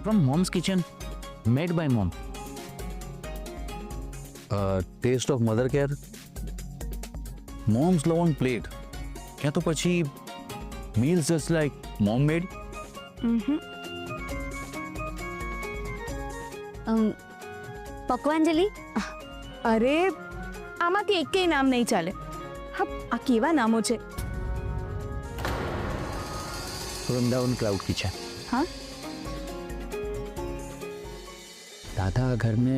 from mom's kitchen, made by mom. Taste of mother care. Mom's love on plate. क्या तो પછી meals just like mom made? પકવાંજલિ, અરે આમાંથી એકેય નામ નહીં ચાલે. હા, આ કેવા નામો છે? Vrindavan cloud kitchen. हाँ? દાદા આ ઘરને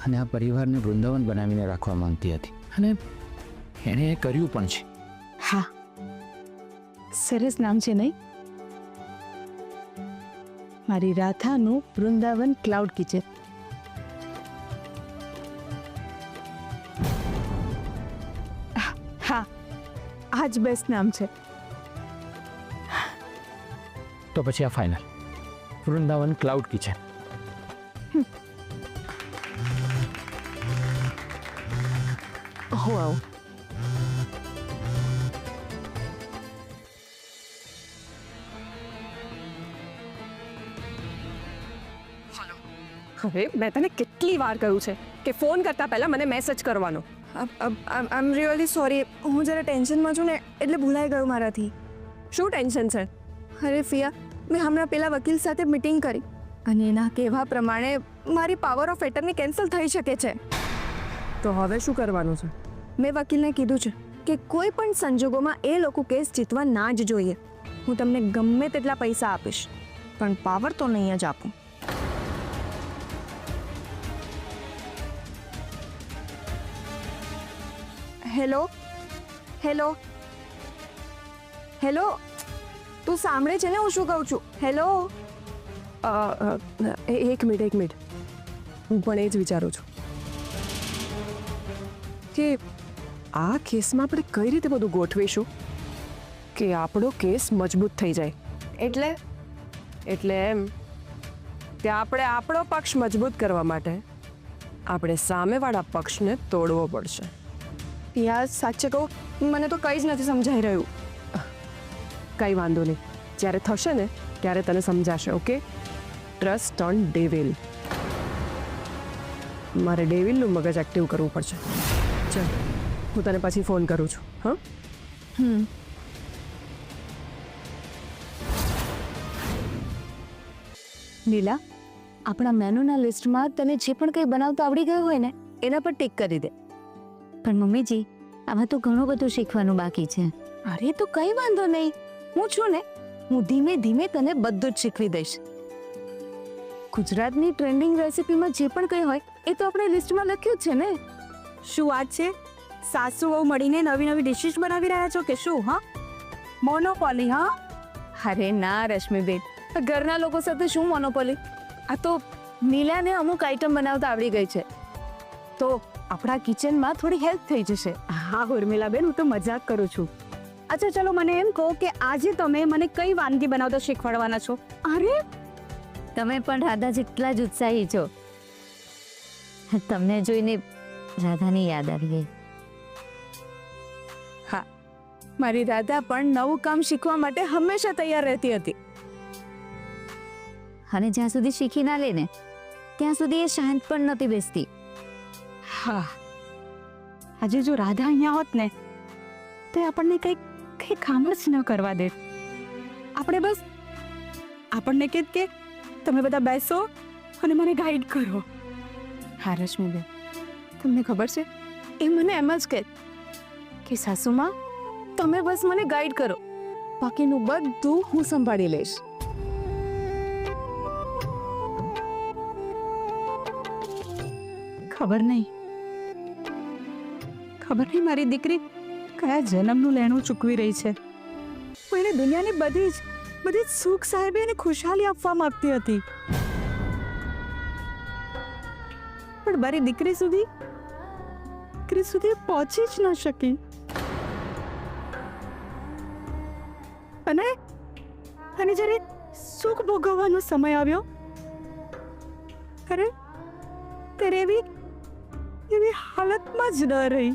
અને આ પરિવારને વૃંદાવન બનાવીને રાખવા માંગતી હતી અને એણે એ કર્યું પણ છે. હા, સરસ નામ છે નહીં? મારી રાધાનું વૃંદાવન ક્લાઉડ કિચન. હા, આ જ બેસ્ટ નામ છે. તો પછી આ ફાઇનલ, વૃંદાવન ક્લાઉડ કિચન. હો આવો. હવે મેં તને કેટલી વાર કહ્યું છે કે ફોન કરતા પહેલા મને મેસેજ કરવાનો. આઈ એમ રિયલી સોરી. હું જરા ટેન્શનમાં છું ને એટલે ભૂલાઈ ગયું મારાથી. શું ટેન્શન છે? અરે ફિયા, મેં હમણાં પેલા વકીલ સાથે મીટિંગ કરી અને એના કહેવા પ્રમાણે મારી પાવર ઓફ એટર્ની કેન્સલ થઈ શકે છે. તો હવે શું કરવાનું છે? મેં વકીલને કીધું છે કે કોઈ પણ સંજોગોમાં એ લોકો કેસ જીતવા ના જ જોઈએ. હું તમને ગમે તેટલા પૈસા આપીશ પણ પાવર તો નહીં જ આપું. હેલો હેલો હેલો, તું સાંભળે છે ને હું શું કહું છું? હેલો. એક મિનિટ, હું પણ એ જ વિચારું છું કે આ કેસમાં આપણે કઈ રીતે બધું ગોઠવીશું કે આપણો કેસ મજબૂત થઈ જાય. એટલે એમ કે આપણે આપણો પક્ષ મજબૂત કરવા માટે આપણે સામેવાળા પક્ષને તોડવો પડશે. યાર સાચે કહું, મને તો કંઈ જ નથી સમજાઈ રહ્યું. કંઈ વાંધો નહીં, જ્યારે થશે ને ત્યારે તને સમજાશે. Okay, trust on devil. મારે ડેવિલનું મગજ એક્ટિવ કરવું પડશે. ચાલ, હું તને પછી ફોન કરું છું. હા, નીલા, આપણા મેનુના લિસ્ટમાં તને જે પણ કંઈ બનાવતા આવડી ગયું હોય ને એના પર ટીક કરી દે. પણ મમ્મીજી, આમાં તો ઘણું બધું શીખવાનું બાકી છે. અરે તો કંઈ વાંધો નહીં, હું છું ને, હું ધીમે ધીમે તને બધું જ શીખવી દઈશ. ગુજરાતની ટ્રેન્ડિંગ રેસિપીમાં જે પણ કંઈ હોય એ તો આપણે લિસ્ટમાં લખ્યું જ છે ને. શું વાત છે? સાસુ વહુ મળીને નવી નવી ડિશિસ બનાવી રહ્યા છો કે શું? હા, મોનોપોલી? હા, અરે ના રશ્મિબેન, ઘરના લોકો સાથે શું મોનોપોલી? આ તો નીલાને અમુક આઈટમ બનાવતા આવડી ગઈ છે તો આપણા કિચનમાં થોડી હેલ્પ થઈ જશે. હા ઉર્મિલાબેન, હું તો મજાક કરું છું. અચ્છા ચલો, મને એમ કહો કે આજે તમે મને કઈ વાનગી બનાવતા શીખવાડવાના છો? અરે તમે પણ રાધા જેટલા જ ઉત્સાહી છો. તમને જોઈને રાધાની યાદ આવી ગઈ. હા, મારી રાધા પણ નવું કામ શીખવા માટે હંમેશા તૈયાર રહેતી હતી. અને જ્યાં સુધી શીખી ના લે ને ત્યાં સુધી એ શાંત પણ નહોતી બેસતી. હા, આજે જો રાધા અહીંયા હોત ને તો આપણને કઈ કામ જ ન કરવા દે. આપણે બસ આપણને કે તમે બધા બેસો અને મને ગાઈડ કરો. હા રશ્મિબેન, તમને ખબર છે એ મને એમ જ કે સાસુમાં તમે બસ મને ગાઈડ કરો, બાકીનું બધું હું સંભાળી લઈશ. ખબર નહીં મારી દીકરી કયા જન્મનું લેણું ચૂકવી રહી છે. હું એને દુનિયાની બધી જ સુખ સાહેબી અને ખુશહાલી આપવા માંગતી હતી પણ મારી દીકરી સુધી પહોંચી જ ન શકી. અને જ્યારે સુખ ભોગવવાનો સમય આવ્યો ત્યારે એવી હાલતમાં જ ન રહી.